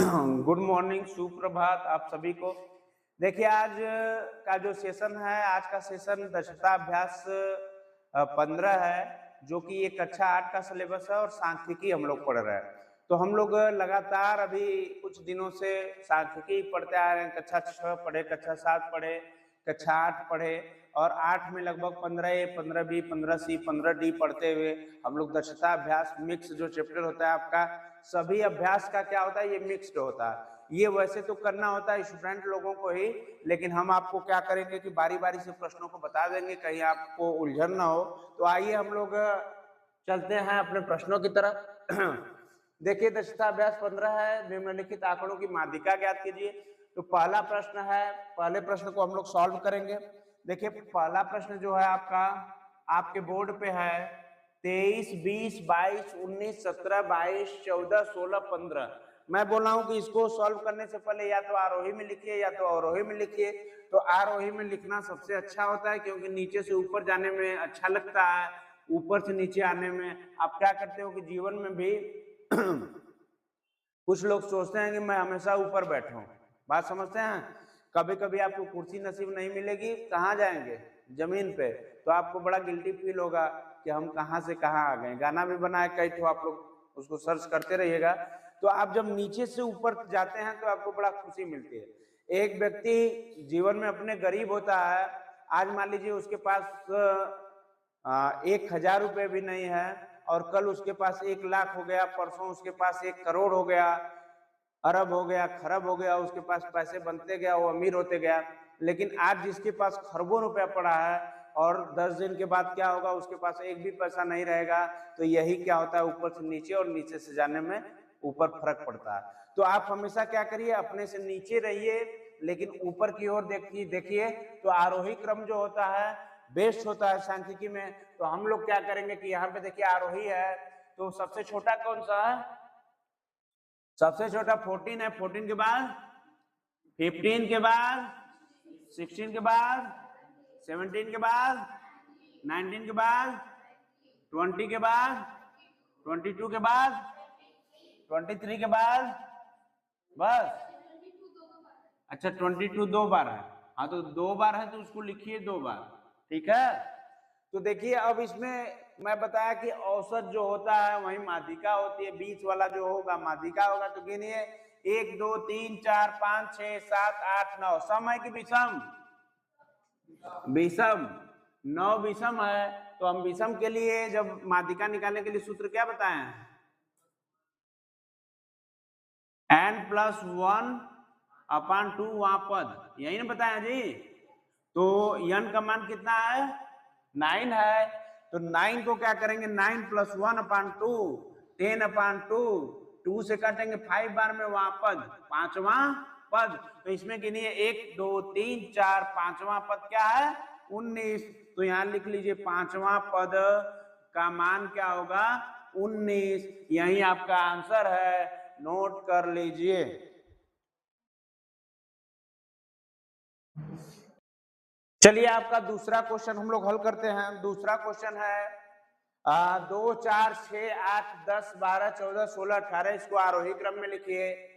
Good morning, सुप्रभात आप सभी को। देखिए आज का जो सेशन है, आज का सेशन दक्षता अभ्यास 15 है, जो कि एक कक्षा 8 का सिलेबस है और सांख्यिकी हम लोग पढ़ रहे हैं। तो हम लोग लगातार अभी कुछ दिनों से सांख्यिकी पढ़ते आ रहे हैं। कक्षा 6 पढ़े, कक्षा 7 पढ़े, कक्षा 8 पढ़े और 8 में लगभग 15A, 15B, 15C, 15D पढ़ते हुए हम लोग दक्षता अभ्यास मिक्स जो चैप्टर होता है आपका, सभी अभ्यास का क्या होता है, ये मिक्स्ड होता है। ये वैसे तो करना होता है स्टूडेंट लोगों को ही, लेकिन हम आपको क्या करेंगे कि बारी बारी से प्रश्नों को बता देंगे, कहीं आपको उलझन ना हो। तो आइए हम लोग चलते हैं अपने प्रश्नों की तरफ। देखिए दक्षता अभ्यास 15 है, निम्नलिखित आंकड़ों की माध्यिका ज्ञात कीजिए। तो पहला प्रश्न है, पहले प्रश्न को हम लोग सॉल्व करेंगे। देखिए पहला प्रश्न जो है आपका, आपके बोर्ड पे है 23, 20, 22, 19, 17, 22, 14, 16, 15। मैं बोल रहा हूं कि इसको सॉल्व करने से पहले या तो आरोही में लिखिए या तो अवरोही में लिखिए। तो आरोही में लिखना सबसे अच्छा होता है, क्योंकि नीचे से ऊपर जाने में अच्छा लगता है, ऊपर से नीचे आने में आप क्या करते हो कि जीवन में भी कुछ लोग सोचते हैं कि मैं हमेशा ऊपर बैठूं, बात समझते हैं। कभी कभी आपको कुर्सी नसीब नहीं मिलेगी, कहाँ जाएंगे, जमीन पे। तो आपको बड़ा गिल्टी फील होगा कि हम कहाँ से कहाँ आ गए। गाना भी बना है कई ठो, आप लोग उसको सर्च करते रहिएगा। तो आप जब नीचे से ऊपर जाते हैं तो आपको बड़ा खुशी मिलती है। एक व्यक्ति जीवन में अपने गरीब होता है, आज मान लीजिए उसके पास 1000 रुपये भी नहीं है, और कल उसके पास 1 लाख हो गया, परसों उसके पास 1 करोड़ हो गया, अरब हो गया, खरब हो गया, उसके पास पैसे बनते गया, वो अमीर होते गया। लेकिन आज जिसके पास खरबों रुपया पड़ा है और 10 दिन के बाद क्या होगा, उसके पास एक भी पैसा नहीं रहेगा। तो यही क्या होता है, ऊपर से नीचे और नीचे से जाने में ऊपर फर्क पड़ता है। तो आप हमेशा क्या करिए, अपने से नीचे रहिए लेकिन ऊपर की ओर देखिए। तो आरोही क्रम जो होता है बेस्ट होता है सांख्यिकी में। तो हम लोग क्या करेंगे कि यहाँ पे देखिए आरोही है, तो सबसे छोटा कौन सा है, सबसे छोटा 14 है, 14 के बाद 15 के बाद 16 के बाद 17 के बाद 19 के बाद 20 के बाद 22 के बाद 23 के बाद, बस। अच्छा 22 2 बार है, हाँ तो 2 बार है तो उसको लिखिए 2 बार, ठीक है। तो देखिए अब इसमें मैं बताया कि औसत जो होता है वही माध्यिका होती है, बीच वाला जो होगा माध्यिका होगा। तो गिनिए 1 2 3 4 5 6 7 8 9, सम है कि विषम, विषम, 9 विषम है। तो हम विषम के लिए जब माध्यिका निकालने के लिए सूत्र क्या बताए, n+1/2 वहां पद, यही ना बताया जी। तो n का मान कितना है, 9 है। तो 9 को क्या करेंगे, 9 + 1/2, 10/2, 2 से काटेंगे 5 बार में वहां पद, 5वां पद। तो इसमें गिनिए 1 2 3 4, 5वां पद क्या है, 19। तो यहां लिख लीजिए 5वां पद का मान क्या होगा, 19। यही आपका आंसर है, नोट कर लीजिए। चलिए आपका दूसरा क्वेश्चन हम लोग हल करते हैं। दूसरा क्वेश्चन है 2 4 6 8 10 12 14 16 18, इसको आरोही क्रम में लिखिए।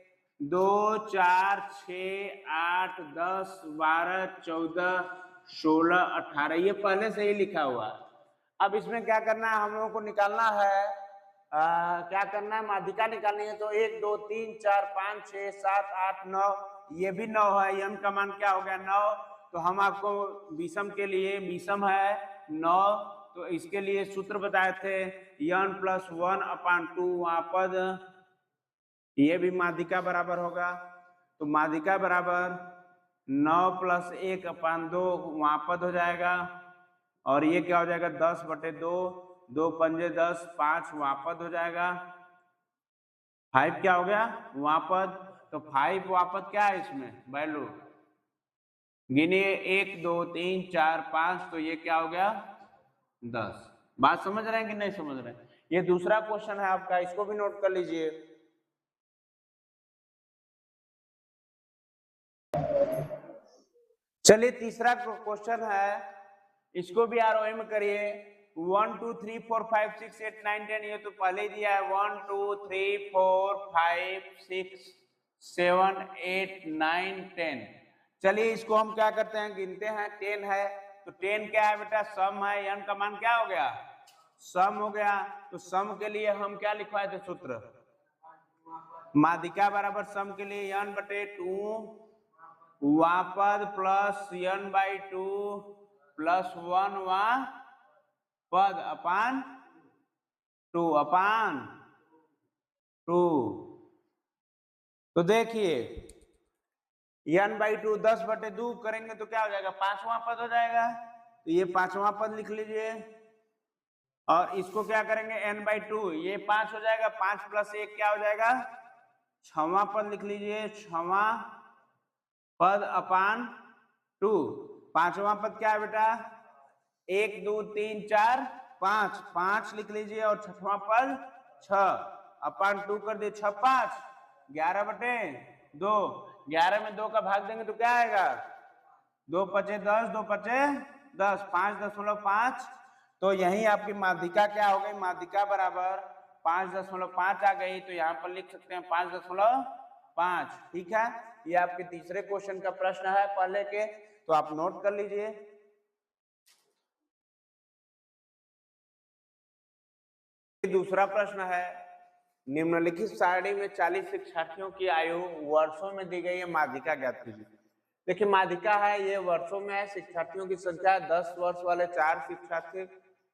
2 4 6 8 10 12 14 16 18, ये पहले से ही लिखा हुआ है। अब इसमें क्या करना है, हम लोगों को निकालना है, क्या करना है, माध्यिका निकालनी है। तो 1 2 3 4 5 6 7 8 9, ये भी 9 है, n का मान क्या हो गया, 9। तो हम आपको विषम के लिए, विषम है 9, तो इसके लिए सूत्र बताए थे n+1/2 वहां पद, ये भी माध्यिका बराबर होगा। तो माध्यिका बराबर 9 + 1/2 वहां पद हो जाएगा, और ये क्या हो जाएगा 10/2, 2 पंजे 10, 5 वहां पद हो जाएगा। 5 क्या हो गया वहां पद, तो 5 वापस क्या है इसमें वैल्यू, गिनिए 1 2 3 4 5, तो ये क्या हो गया 10। बात समझ रहे हैं कि नहीं समझ रहे हैं। ये दूसरा क्वेश्चन है आपका, इसको भी नोट कर लीजिए। चलिए तीसरा क्वेश्चन है, इसको भी आरोही में करिए। 1 2 3 4 5 6 8 9 10, ये तो पहले ही दिया है। 1 2 3 4 5 6 7 8 9 10। चलिए इसको हम क्या करते हैं, गिनते हैं। 10 है तो 10 क्या है बेटा, सम है। n का मान क्या हो गया, सम हो गया। तो सम के लिए हम क्या लिखवाए थे सूत्र, माध्यिका बराबर सम के लिए n/2 वापद प्लस n/2 प्लस 1 वापद अपान 2 तो देखिए n/2 10/2 करेंगे तो क्या हो जाएगा, 5वां पद हो जाएगा। तो ये 5वां पद लिख लीजिए। और इसको क्या करेंगे, n/2 ये 5 हो जाएगा, 5 + 1 क्या हो जाएगा, 6वां पद लिख लीजिए, 6वां पद अपान 2। 5वां पद क्या है बेटा, 1 2 3 4 5, 5 लिख लीजिए। और 6वां पद 6 अपान 2 कर दिए, 6 5 11/2। 11 में 2 का भाग देंगे तो क्या आएगा, 2 × 10, 2 × 10, 5.5। तो यही आपकी माध्यिका क्या हो गई, माध्यिका बराबर 5.5 आ गई। तो यहाँ पर लिख सकते हैं 5.5। ठीक है, ये आपके तीसरे क्वेश्चन का प्रश्न है पहले के, तो आप नोट कर लीजिए। दूसरा प्रश्न है, निम्नलिखित सारणी में 40 शिक्षार्थियों की आयु वर्षों में दी गई है, माध्यिका ज्ञात कीजिए। देखिए माध्यिका है ये वर्षों में है, शिक्षार्थियों की संख्या 10 वर्ष वाले 4 शिक्षार्थी,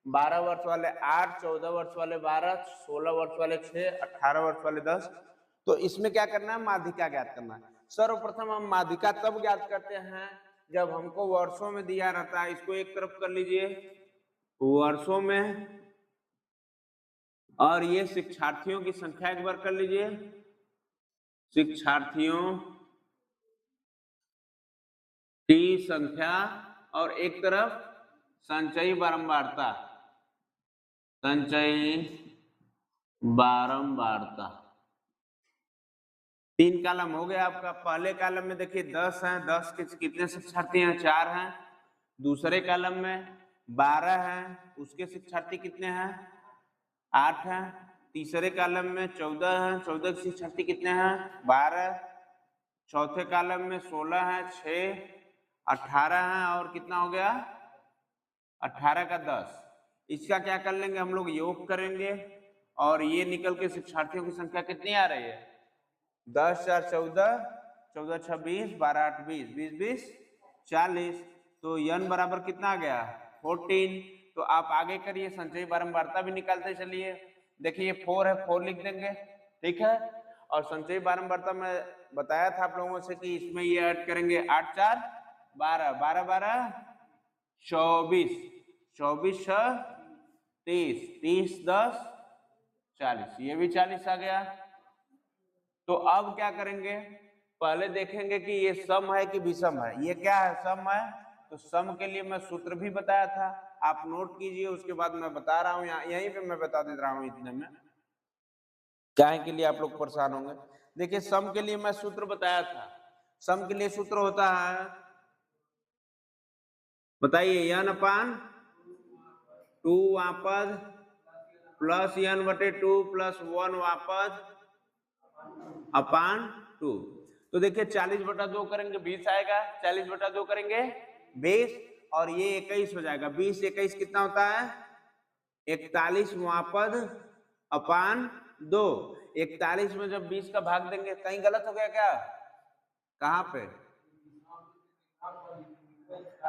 12 वर्ष वाले 8, 14 वर्ष वाले 12, 16 वर्ष वाले 6, 18 वर्ष वाले 10। तो इसमें क्या करना है, माध्यिका ज्ञात करना है। सर्वप्रथम हम माध्यिका तब ज्ञात करते हैं जब हमको वर्षों में दिया रहता है। इसको एक तरफ कर लीजिए वर्षों में, और ये शिक्षार्थियों की संख्या एक बार कर लीजिए, शिक्षार्थियों की संख्या, और एक तरफ संचयी बारंबारता, संचयी बारंबारता। 3 कॉलम हो गया आपका। पहले कॉलम में देखिए 10 हैं, 10 के कितने शिक्षार्थी हैं, 4 हैं। दूसरे कॉलम में 12 हैं, उसके शिक्षार्थी कितने हैं, 8 हैं। तीसरे कॉलम में 14 हैं, 14 के शिक्षार्थी कितने हैं, 12। चौथे कॉलम में 16 हैं, 6, 18 हैं, और कितना हो गया, 18 का 10। इसका क्या कर लेंगे हम लोग, योग करेंगे, और ये निकल के शिक्षार्थियों की संख्या कितनी आ रही है, 10 4 14, 14 6 20, 12 8 20, 20 20 40। तो n बराबर कितना आ गया, 14। तो आप आगे करिए, संचयी बारंबारता भी निकालते चलिए। देखिए 4 है, 4 लिख देंगे, ठीक है। और संचयी बारंबारता में बताया था आप लोगों से कि इसमें ये ऐड करेंगे 8 4 12, 12 12 24, 24 6 30, 30 10 40, ये भी 40 आ गया। तो अब क्या करेंगे, पहले देखेंगे कि ये सम है कि विषम है। ये क्या है, सम है। तो सम के लिए मैं सूत्र भी बताया था, आप नोट कीजिए, उसके बाद मैं बता रहा हूँ, यहीं पे मैं बता दे रहा हूँ इतने में, काहे के लिए आप लोग परेशान होंगे। देखिए सम के लिए मैं सूत्र बताया था। सम के लिए सूत्र होता है, बताइए, n/2 वापद प्लस n/2 प्लस 1 वापद अपान 2। तो देखिए 40/2 करेंगे 20 आएगा, 40/2 करेंगे 20, और ये 21 हो जाएगा। 20 21 कितना होता है, 41 वापद अपान 2। 41 में जब 20 का भाग देंगे, कहीं गलत हो गया क्या, कहाँ पे,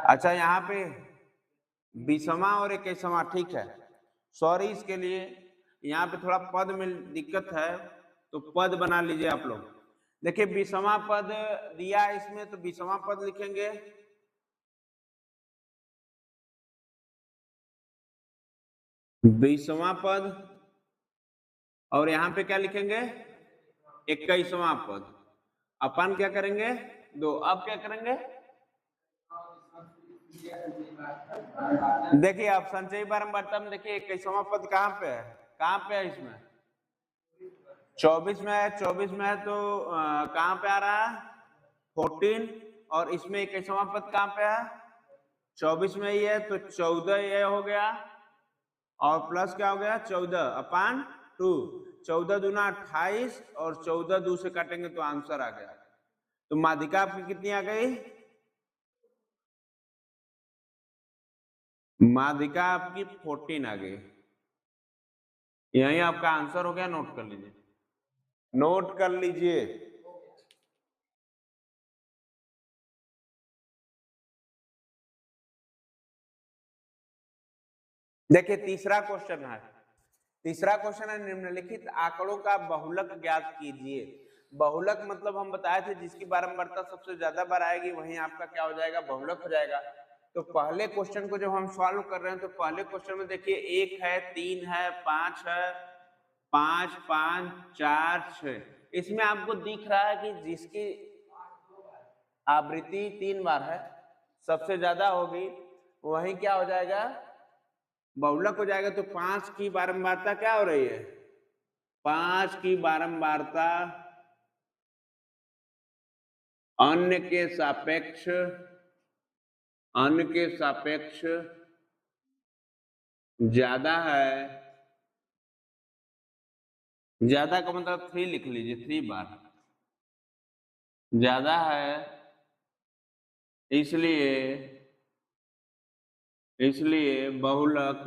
अच्छा यहाँ पे 20वां और 21वां, ठीक है, सॉरी इसके लिए। यहाँ पे थोड़ा पद में दिक्कत है, तो पद बना लीजिए आप लोग। देखिए 20वां पद दिया है इसमें, तो 20वां पद लिखेंगे, बीसवां पद, और यहाँ पे क्या लिखेंगे, 21वां पद। अपन क्या करेंगे, 2। अब क्या करेंगे, देखिए आप संचयी बारंबारता में देखिए 21वां पद कहाँ पे है, कहाँ पे है, इसमें 24 में है, 24 में है, तो कहाँ पे आ रहा है, 14। और इसमें 21वां पद कहाँ पे है, 24 में ही है, तो 14 ये हो गया, और प्लस क्या हो गया, 14 अपान 2। 14 दूना 28 और 14 2 से काटेंगे तो आंसर आ गया। तो माध्यिका आपकी कितनी आ गई? माध्यिका आपकी 14 आ गई। यही आपका आंसर हो गया, नोट कर लीजिए, नोट कर लीजिए। देखिए तीसरा क्वेश्चन है, तीसरा क्वेश्चन है निम्नलिखित आंकड़ों का बहुलक ज्ञात कीजिए। बहुलक मतलब हम बताए थे जिसकी बारंबारता सबसे ज्यादा बार आएगी वहीं आपका क्या हो जाएगा, बहुलक हो जाएगा। तो पहले क्वेश्चन को जब हम सॉल्व कर रहे हैं तो पहले क्वेश्चन में देखिए 1 है, 3 है, 5 है, 5 5 4 6। इसमें आपको दिख रहा है कि जिसकी आवृत्ति 3 बार है सबसे ज्यादा होगी वही क्या हो जाएगा, बहुलक हो जाएगा। तो 5 की बारंबारता क्या हो रही है, 5 की बारंबारता अन्य के सापेक्ष ज्यादा है। ज्यादा का मतलब 3 लिख लीजिए, 3 बार ज्यादा है, इसलिए बहुलक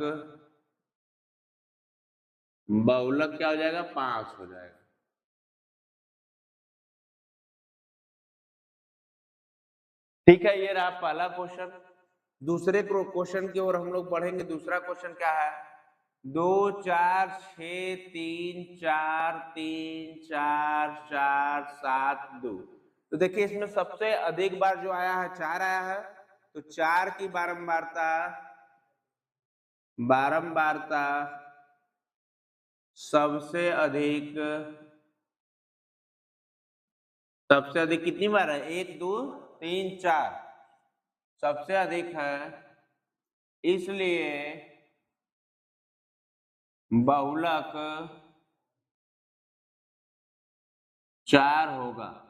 क्या हो जाएगा, 5 हो जाएगा। ठीक है, ये रहा पहला क्वेश्चन। दूसरे क्वेश्चन की ओर हम लोग बढ़ेंगे। दूसरा क्वेश्चन क्या है, 2 4 6 3 4 3 4 4 7 2। तो देखिए इसमें सबसे अधिक बार जो आया है 4 आया है। तो 4 की बारंबारता सबसे अधिक कितनी बार है, 1 2 3 4 सबसे अधिक है, इसलिए बहुलक 4 होगा।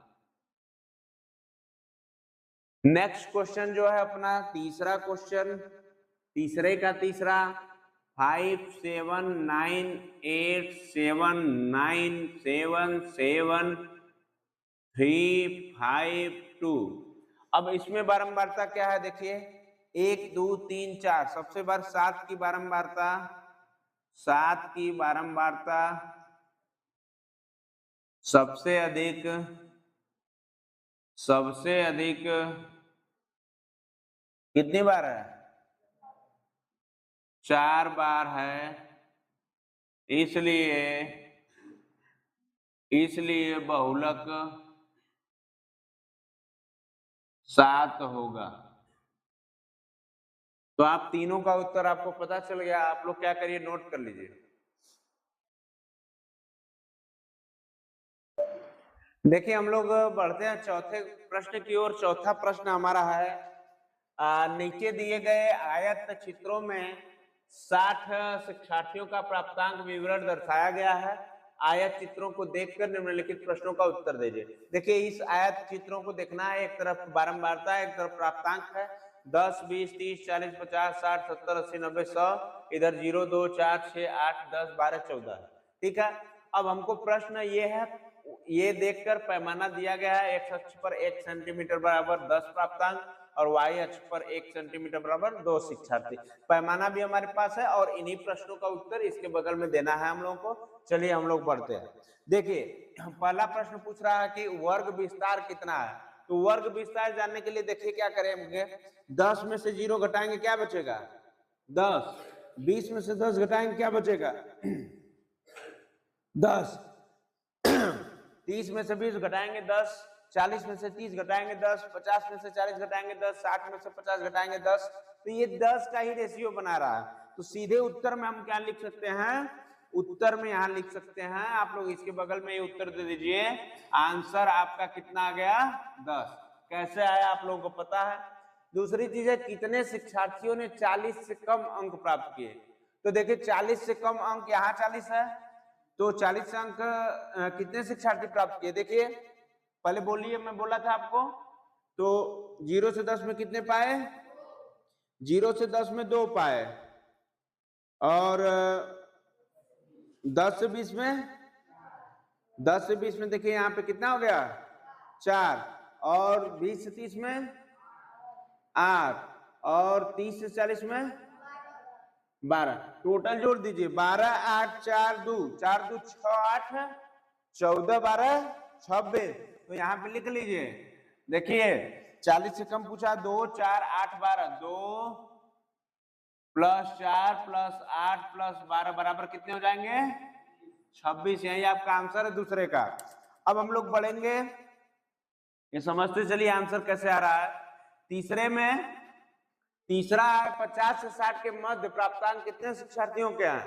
नेक्स्ट क्वेश्चन जो है अपना तीसरा क्वेश्चन, तीसरे का तीसरा, 5 7 9 8 7 9 7 7 3 5 2। अब इसमें बारंबारता क्या है, देखिए 1 2 3 4 सबसे बार 7 की बारंबारता सबसे अधिक कितनी बार है, 4 बार है, इसलिए बहुलक 7 होगा। तो आप तीनों का उत्तर आपको पता चल गया। आप लोग क्या करिए, नोट कर लीजिए। देखिए हम लोग बढ़ते हैं चौथे प्रश्न की ओर। चौथा प्रश्न हमारा है, नीचे दिए गए आयत चित्रों में 60 शिक्षार्थियों का प्राप्तांक विवरण दर्शाया गया है। आयत चित्रों को देखकर निम्नलिखित प्रश्नों का उत्तर दीजिए। देखिए इस आयत चित्रों को देखना है, एक तरफ बारंबारता है, एक तरफ प्राप्तांक है। 10 20 30 40 50 60 70 80 90 100, इधर 0 2 4 6 8 10 12 14 है। ठीक है, अब हमको प्रश्न ये है, ये देखकर पैमाना दिया गया है, x अक्ष पर 1 सेंटीमीटर बराबर 10 प्राप्तांक और y अक्ष पर 1 सेंटीमीटर बराबर 2 शिक्षार्थी। पैमाना भी हमारे पास है और इन्हीं प्रश्नों का उत्तर इसके बगल में देना है हम लोगों को। चलिए हम लोग बढ़ते हैं। देखिए पहला प्रश्न पूछ रहा है कि वर्ग विस्तार कितना है। तो वर्ग विस्तार जानने के लिए देखिए क्या करेंगे, 10 में से 0 घटाएंगे क्या बचेगा, 10। 20 में से 10 घटाएंगे क्या बचेगा, 10। 30 में से 20 घटाएंगे 10, 40 में से 30 घटाएंगे 10, 50 में से 40 घटाएंगे 10, 60 में से 50 घटाएंगे 10। तो ये 10 का ही रेशियो बना रहा है। तो सीधे उत्तर में हम क्या लिख सकते हैं, उत्तर में यहां लिख सकते हैं, आप लोग इसके बगल में ये उत्तर दे दीजिए। आंसर आपका कितना आ गया, 10। कैसे आया आप लोगों को पता है। दूसरी चीज है, कितने शिक्षार्थियों ने 40 से कम अंक प्राप्त किए। तो देखिए 40 से कम अंक, यहाँ 40 है तो 40 अंक कितने शिक्षार्थी प्राप्त किए, देखिए पहले बोलिए, मैं बोला था आपको। तो 0 से 10 में कितने पाए, 0 से 10 में 2 पाए, और 10 से 20 में 10 से 20 में देखिए यहाँ पे कितना हो गया 4, और 20 से 30 में 8, और 30 से 40 में 12। टोटल जोड़ दीजिए 12 8 4 2 4 2 6 8 14 12 26। तो यहाँ पे लिख लीजिए, देखिए 40 से कम पूछा 2 4 8 12, 2 प्लस 4 प्लस 8 प्लस 12 बराबर कितने हो जाएंगे 26। यही आपका आंसर है दूसरे का। अब हम लोग बढ़ेंगे, ये समझते चलिए आंसर कैसे आ रहा है। तीसरे में तीसरा है 50 से 60 के मध्य प्राप्तांक कितने शिक्षार्थियों के हैं।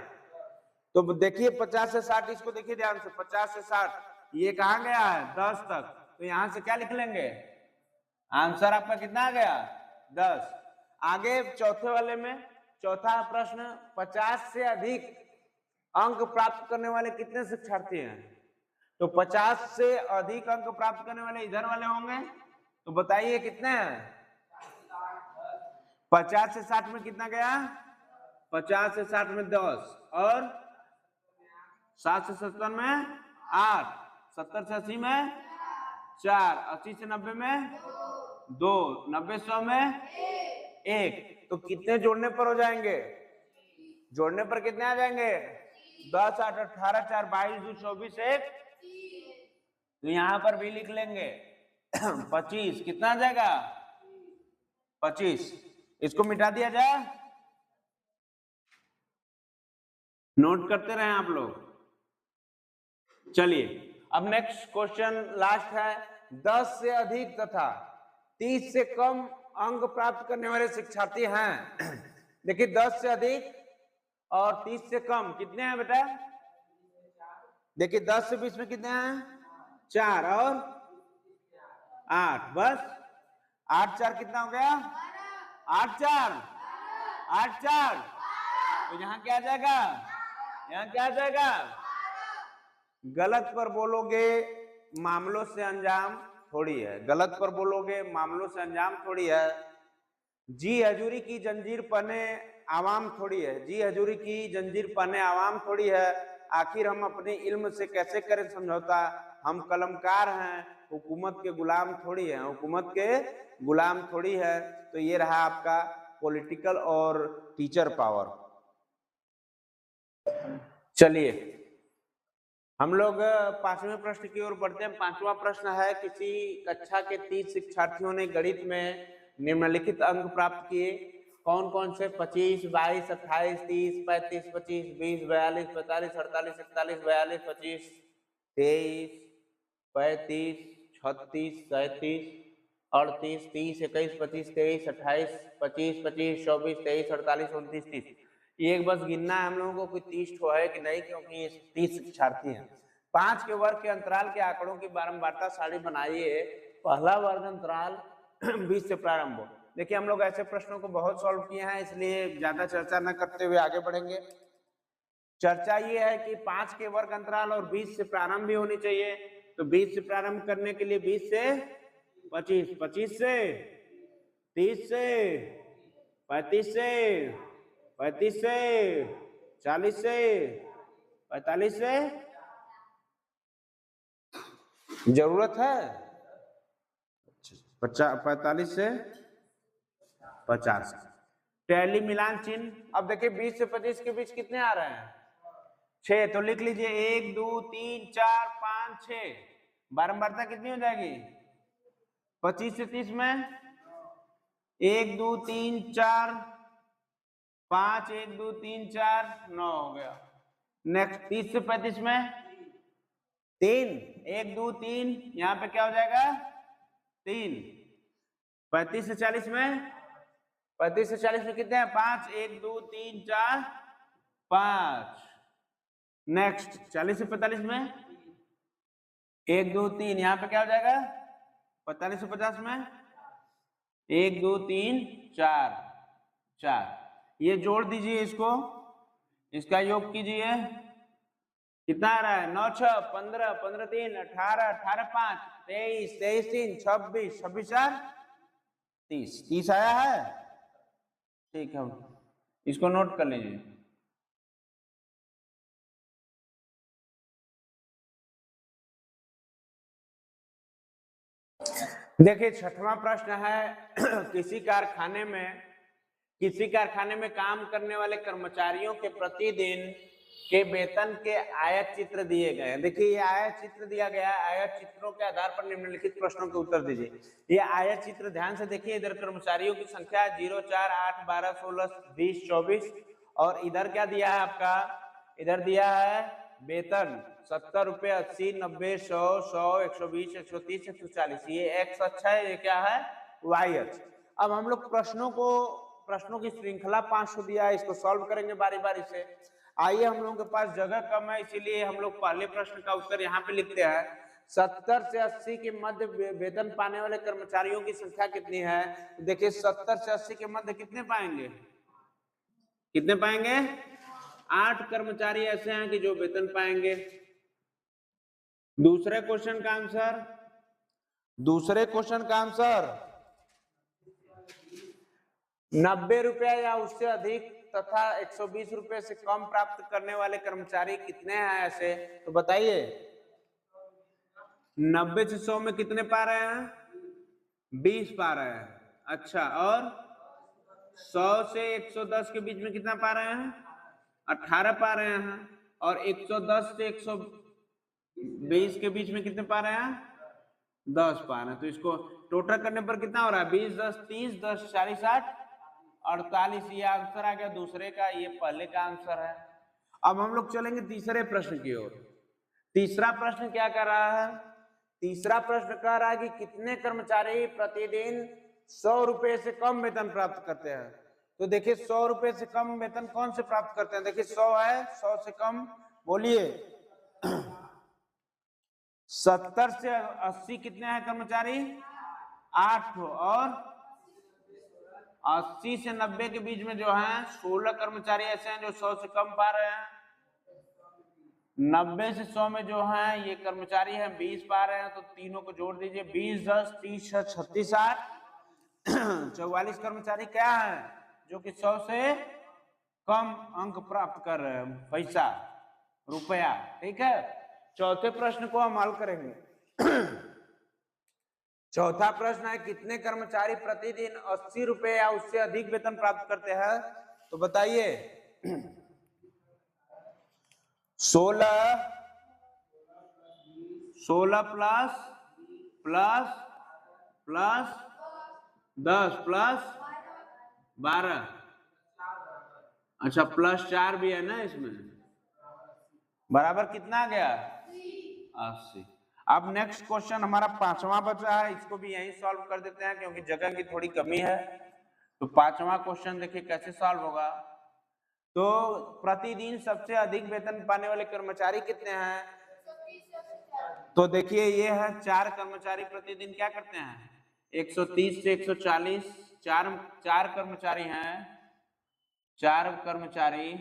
तो देखिए 50 से 60, इसको देखिए ध्यान से, 50 से 60 ये कहाँ गया है 10 तक। तो यहां से क्या लिख लेंगे, आंसर आपका कितना आ गया 10। आगे चौथे वाले में, चौथा प्रश्न, 50 से अधिक अंक प्राप्त करने वाले कितने शिक्षार्थी हैं। तो 50 से अधिक अंक प्राप्त करने वाले इधर वाले होंगे, तो बताइए कितने हैं। 50 से 60 में कितना गया, 50 से 60 में 10, और 7 से 70 में 8, 70 से 80 में 4, 80 से 90 में 2, 90 100 में 1। तो कितने जोड़ने पर हो जाएंगे, जोड़ने पर कितने आ जाएंगे 10 8 18 4 22 2 24 1। तो यहां पर भी लिख लेंगे 25, कितना आ जाएगा 25। इसको मिटा दिया जाए, नोट करते रहे आप लोग। चलिए अब नेक्स्ट क्वेश्चन लास्ट है, 10 से अधिक तथा 30 से कम अंक प्राप्त करने वाले शिक्षार्थी हैं। देखिए 10 से अधिक और 30 से कम कितने हैं बेटा, देखिए 10 से 20 में कितने हैं 4 और 8, बस 8 4 कितना हो गया 8 4 8 4। तो यहाँ क्या आ जाएगा, यहाँ क्या आ जाएगा, गलत पर बोलोगे मामलों से अंजाम थोड़ी है, गलत पर बोलोगे मामलों से अंजाम थोड़ी है। जी हजूरी की जंजीर पहने आवाम थोड़ी है, जी हजूरी की जंजीर पहने आवाम थोड़ी है। आखिर हम अपने इल्म से कैसे करें समझौता, हम कलमकार हैं हुकूमत के गुलाम थोड़ी है, हुकूमत के गुलाम थोड़ी है। तो ये रहा आपका पॉलिटिकल और टीचर पावर। चलिए हम लोग पांचवें प्रश्न की ओर बढ़ते हैं। पांचवा प्रश्न है, किसी कक्षा के 30 शिक्षार्थियों ने गणित में निम्नलिखित अंक प्राप्त किए, कौन कौन से, 25 22 28 30 35 25 20 42 45 48 41 42 25 23 35 36 37 38 30 21 25 23 28 25 25 24 23 48 29 30। ये एक बस गिनना है हम लोगों को, कोई 30 ठो है कि नहीं, क्योंकि ये 30 शिक्षार्थी हैं। 5 के वर्ग के अंतराल के आंकड़ों की बारंबारता सारणी बनाइए। पहला वर्ग अंतराल 20 से प्रारंभ हो। देखिए हम लोग ऐसे प्रश्नों को बहुत सॉल्व किए हैं, इसलिए ज्यादा चर्चा न करते हुए आगे बढ़ेंगे। चर्चा ये है कि 5 के वर्ग अंतराल और 20 से प्रारंभ भी होनी चाहिए। तो 20 से प्रारंभ करने के लिए 20 से 25, 25 से 30 से 35 से 35 से 40 से 45 से, जरूरत है 45 से 50। टैली मिलान चिन्ह। अब देखिए 20 से 25 के बीच कितने आ रहे हैं 6, तो लिख लीजिए 1 2 3 4 5 6। बारंबारता कितनी हो जाएगी 25 से 30 में 1 2 3 4 5, 1 2 3 4 9 हो गया। नेक्स्ट 30 से 35 में 3, 1 2 3, यहाँ पे क्या हो जाएगा 3। 35 से 40 में 35 से 40 में कितने हैं 5, 1 2 3 4 5। नेक्स्ट 40 से 45 में 1 2 3, यहाँ पे क्या हो जाएगा 45 से 50 में 1 2 3 4 4। ये जोड़ दीजिए, इसको इसका योग कीजिए, कितना आ रहा है 9 6 15 15 3 18 18 5 23 23 3 26 26 4 30 30 आया है। ठीक है, इसको नोट कर लीजिए। देखिए छठवां प्रश्न है किसी कारखाने में काम करने वाले कर्मचारियों के प्रतिदिन के वेतन के आयत चित्र दिए गए हैं। देखिए ये आयत चित्र दिया गया है, आयत चित्रों के आधार पर निम्नलिखित प्रश्नों के उत्तर दीजिए। ये आयत चित्र ध्यान से देखिए, इधर कर्मचारियों की संख्या 0, 4, 8, 12, 16, 20, 24 और इधर क्या दिया है आपका, इधर दिया है वेतन 70 रुपये, 80, 90, 100, 100, 120, 130, 140। ये एक्स अक्ष है, ये क्या है वाई अक्ष। अब हम लोग प्रश्नों की श्रृंखला 500 दिया है, इसको सॉल्व करेंगे बारी बारी से। आइए, हम लोगों के पास जगह कम है, इसीलिए हम लोग पहले प्रश्न का उत्तर यहाँ पे लिखते हैं। 70 से 80 के मध्य वेतन पाने वाले कर्मचारियों की संख्या कितनी है? देखिए 70 से 80 के मध्य कितने पाएंगे, 8 कर्मचारी ऐसे हैं कि जो वेतन पाएंगे। दूसरे क्वेश्चन का आंसर 90 रुपया या उससे अधिक तथा 120 रुपए से कम प्राप्त करने वाले कर्मचारी कितने हैं ऐसे? तो बताइए 90 से 100 में कितने पा रहे हैं? 20 पा रहे हैं। अच्छा, और 100 से 110 के बीच में कितना पा रहे हैं? 18 पा रहे हैं। और 110 से 120 के बीच में कितने पा रहे हैं? 10 पा रहे हैं। तो इसको टोटल करने पर कितना हो रहा है? 20, 10, 30, 10, 40, 60, 48। ये आंसर आ गया दूसरे का, ये पहले का आंसर है। अब हम लोग चलेंगे तीसरे प्रश्न की ओर। तीसरा प्रश्न क्या कर रहा है? तीसरा प्रश्न कह रहा है कि कितने कर्मचारी प्रतिदिन 100 रुपए से कम वेतन प्राप्त करते हैं? तो देखिए 100 रुपए से कम वेतन कौन से प्राप्त करते हैं? देखिए 100 है, 100 से कम बोलिए 70 से 80 कितने हैं कर्मचारी? 8। और 80 से 90 के बीच में जो है 16 कर्मचारी ऐसे हैं जो 100 से कम पा रहे हैं। 90 से 100 में जो है ये कर्मचारी है 20 पा रहे हैं, तो तीनों को जोड़ दीजिए। 20, 10, 30, 36, 60, 44 कर्मचारी क्या है जो कि 100 से कम अंक प्राप्त कर रहे हैं, पैसा, रुपया। ठीक है, चौथे प्रश्न को हम हल करेंगे। चौथा प्रश्न है कितने कर्मचारी प्रतिदिन 80 रुपए या उससे अधिक वेतन प्राप्त करते हैं? तो बताइए 16 प्लस 10 प्लस 12। अच्छा, +4 भी है ना इसमें, बराबर कितना आ गया? 80। अब नेक्स्ट क्वेश्चन हमारा 5वां बचा है, इसको भी यहीं सॉल्व कर देते हैं क्योंकि जगह की थोड़ी कमी है। तो 5वां क्वेश्चन देखिए कैसे सॉल्व होगा। तो प्रतिदिन सबसे अधिक वेतन पाने वाले कर्मचारी कितने हैं? तो देखिए ये है 4 कर्मचारी प्रतिदिन क्या करते हैं? 130 से 140, चार कर्मचारी हैं, 4 कर्मचारी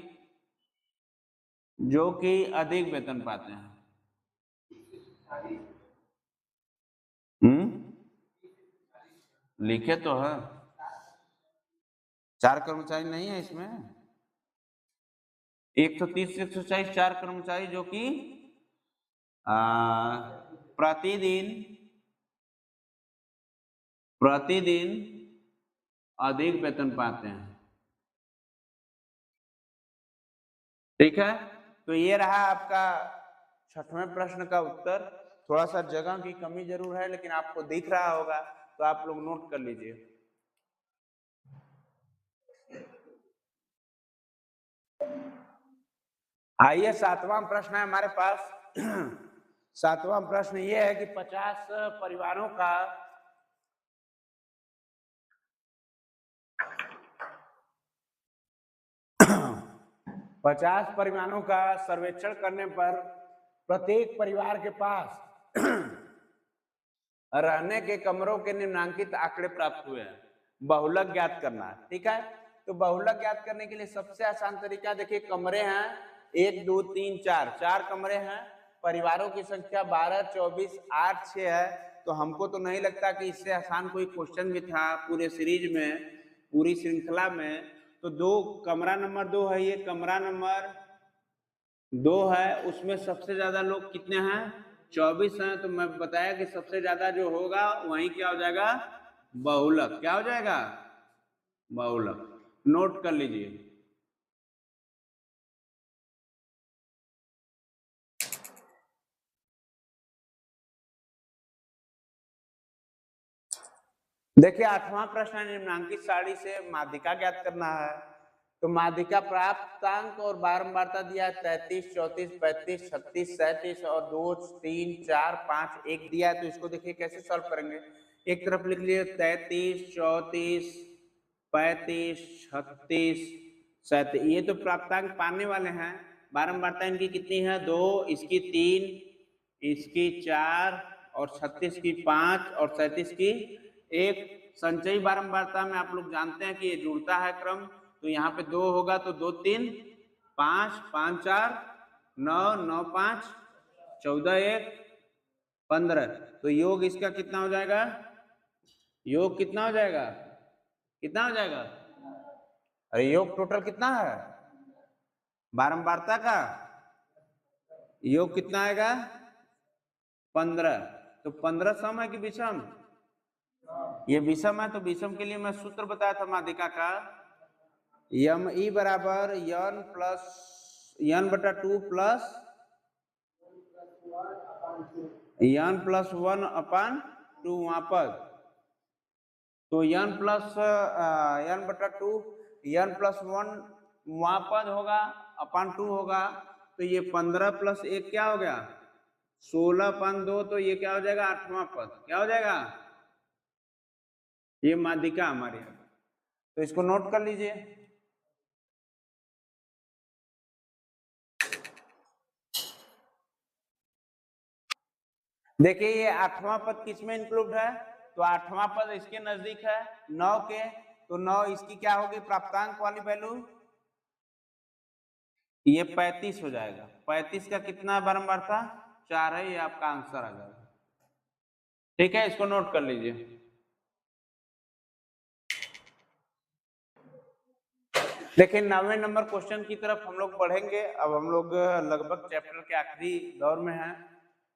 जो कि अधिक वेतन पाते हैं। लिखे तो है, 4 कर्मचारी नहीं है इसमें। 130 से 140 4 कर्मचारी जो कि प्रतिदिन अधिक वेतन पाते हैं। ठीक है, तो ये रहा आपका 6वें प्रश्न का उत्तर। थोड़ा सा जगह की कमी जरूर है, लेकिन आपको दिख रहा होगा तो आप लोग नोट कर लीजिए। आइए 7वां प्रश्न है हमारे पास। 7वां प्रश्न ये है कि 50 परिवारों का 50 परिवारों का सर्वेक्षण करने पर प्रत्येक परिवार के पास रहने के कमरों के निम्नांकित आंकड़े प्राप्त हुए हैं। बहुलक ज्ञात करना। ठीक है, तो बहुलक ज्ञात करने के लिए सबसे आसान तरीका देखिए, कमरे हैं 1, 2, 3, 4 कमरे हैं, परिवारों की संख्या 12, 24, 8, 6 है। तो हमको तो नहीं लगता कि इससे आसान कोई क्वेश्चन भी था पूरे सीरीज में, पूरी श्रृंखला में। तो कमरा नंबर 2 है, ये कमरा नंबर 2 है, उसमें सबसे ज्यादा लोग कितने हैं? 24 है, तो मैं बताया कि सबसे ज्यादा जो होगा वही क्या हो जाएगा, बहुलक। क्या हो जाएगा, बहुलक। नोट कर लीजिए। देखिए 8वां प्रश्न है, निम्नांकित सारणी से माध्यिका ज्ञात करना है। तो माध्यिका प्राप्तांक और बारंबारता दिया है 33, 34, 35, 36, 37 और 2, 3, 4, 5, 1 दिया है। तो इसको देखिए कैसे सॉल्व करेंगे। एक तरफ लिख लिए 33, 34, 35, 36, 37, ये तो प्राप्तांक पाने वाले हैं। बारंबारता इनकी कितनी है, 2, इसकी 3, इसकी 4 और 36 की 5 और 37 की 1। संचयी बारंबारता में आप लोग जानते हैं कि ये जुड़ता है क्रम, तो यहाँ पे 2 होगा तो 2, 3, 5, 5, 4, 9, 9, 5, 14, 1, 15। तो योग इसका कितना हो जाएगा, योग कितना हो जाएगा, कितना हो जाएगा, अरे योग टोटल कितना है बारंबारता का, योग कितना आएगा 15। तो 15 सम है कि विषम, ये विषम है। तो विषम के लिए मैं सूत्र बताया था माध्यिका का, यम ई बराबर यन प्लस यन बटा 2 प्लस यन प्लस 1 अपान 2 वहां पर। तो यन प्लस यन बटा 2 यन प्लस 1 वहां पद होगा अपान 2 होगा। तो ये 15 प्लस 1 क्या हो गया 16 अपान 2। तो ये क्या हो जाएगा 8वां पद, क्या हो जाएगा, ये माध्यिका हमारी है। तो इसको नोट कर लीजिए। देखिए ये 8वां पद किसमें इंक्लूड है, तो 8वां पद इसके नजदीक है 9 के। तो 9 इसकी क्या होगी प्राप्तांक वाली वैल्यू, ये 35 हो जाएगा। 35 का कितना बारंबारता 4 है, ये आपका आंसर आ जाएगा। ठीक है, इसको नोट कर लीजिए। देखिए 9वें नंबर क्वेश्चन की तरफ हम लोग बढ़ेंगे। अब हम लोग लगभग चैप्टर के आखिरी दौर में हैं।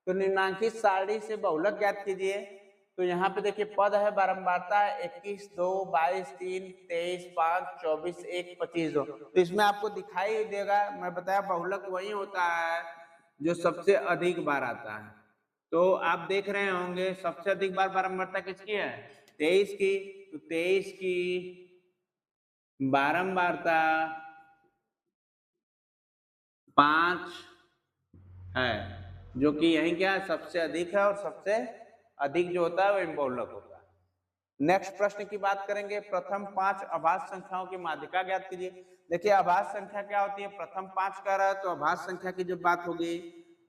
तो निम्नांकित सारणी से बहुलक ज्ञात कीजिए। तो यहाँ पे देखिए पद है बारंबारता 21, 2, 22, 3, 23, 5, 24, 1, 25, 2। तो इसमें आपको दिखाई देगा, मैं बताया बहुलक वही होता है जो सबसे अधिक बार आता है। तो आप देख रहे होंगे सबसे अधिक बार बारंबारता किसकी है 23 की। तो 23 की बारंबारता 5 है, जो कि यही क्या है सबसे अधिक है, और सबसे अधिक जो होता है वो बहुलक होता है। नेक्स्ट प्रश्न की बात करेंगे, प्रथम 5 अभाज्य संख्याओं की माध्यिका ज्ञात कीजिए। देखिए अभाज्य संख्या क्या होती है, प्रथम 5 कह रहा है तो अभाज्य संख्या की जब बात होगी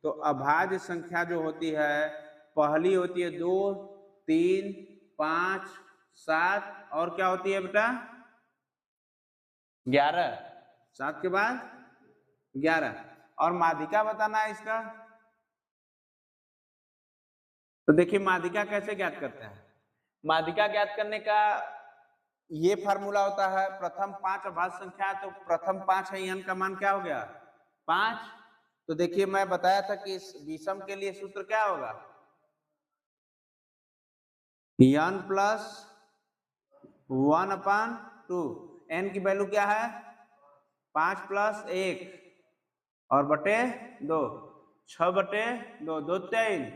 तो अभाज्य संख्या जो होती है पहली होती है 2, 3, 5, 7 और क्या होती है बेटा 11, 7 के बाद 11। और माध्यिका बताना है इसका। तो देखिए माध्यिका कैसे ज्ञात करते हैं, माध्यिका ज्ञात करने का ये फार्मूला होता है, प्रथम 5 अभाज्य संख्या, तो प्रथम 5 है n का मान क्या हो गया 5। तो देखिए मैं बताया था कि इस विषम के लिए सूत्र क्या होगा n प्लस 1 अपान 2। n की वैल्यू क्या है 5 प्लस 1 और बटे 2, 6 बटे 2, 2 3।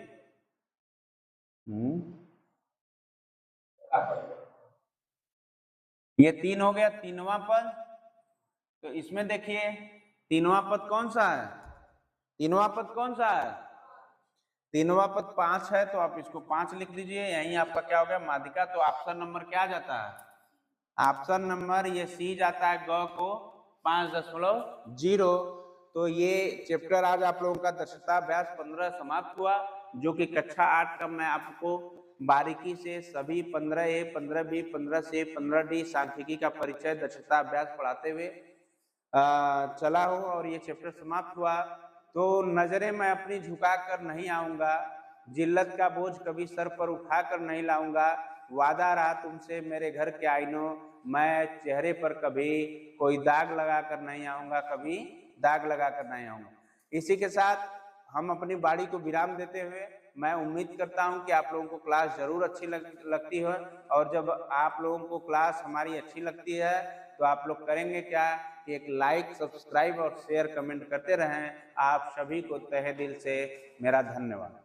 ये 3 हो गया 3वां पद। तो इसमें देखिए 3वां पद कौन सा है, 3वां पद कौन सा है, 3वां पद 5 है। तो आप इसको 5 लिख दीजिए, यही आपका क्या हो गया माध्यिका। तो ऑप्शन नंबर क्या जाता है, ऑप्शन नंबर ये सी जाता है, ग को 5.0। तो ये चैप्टर आज आप लोगों का दक्षता अभ्यास 15 समाप्त हुआ, जो कि कक्षा 8 का मैं आपको बारीकी से सभी 15A, 15B, 15C, 15D सांख्यिकी का परिचय दक्षता अभ्यास पढ़ाते हुए चला हूँ और ये चैप्टर समाप्त हुआ। तो नजरें मैं अपनी झुका कर नहीं आऊंगा, जिल्लत का बोझ कभी सर पर उठा कर नहीं लाऊंगा। वादा रहा तुमसे मेरे घर के आईनों, मैं चेहरे पर कभी कोई दाग लगा कर नहीं आऊंगा, कभी दाग लगा कर नहीं आऊंगा। इसी के साथ हम अपनी वाणी को विराम देते हुए मैं उम्मीद करता हूं कि आप लोगों को क्लास जरूर अच्छी लगती है, और जब आप लोगों को क्लास हमारी अच्छी लगती है तो आप लोग करेंगे क्या कि एक लाइक, सब्सक्राइब और शेयर कमेंट करते रहें। आप सभी को तहे दिल से मेरा धन्यवाद।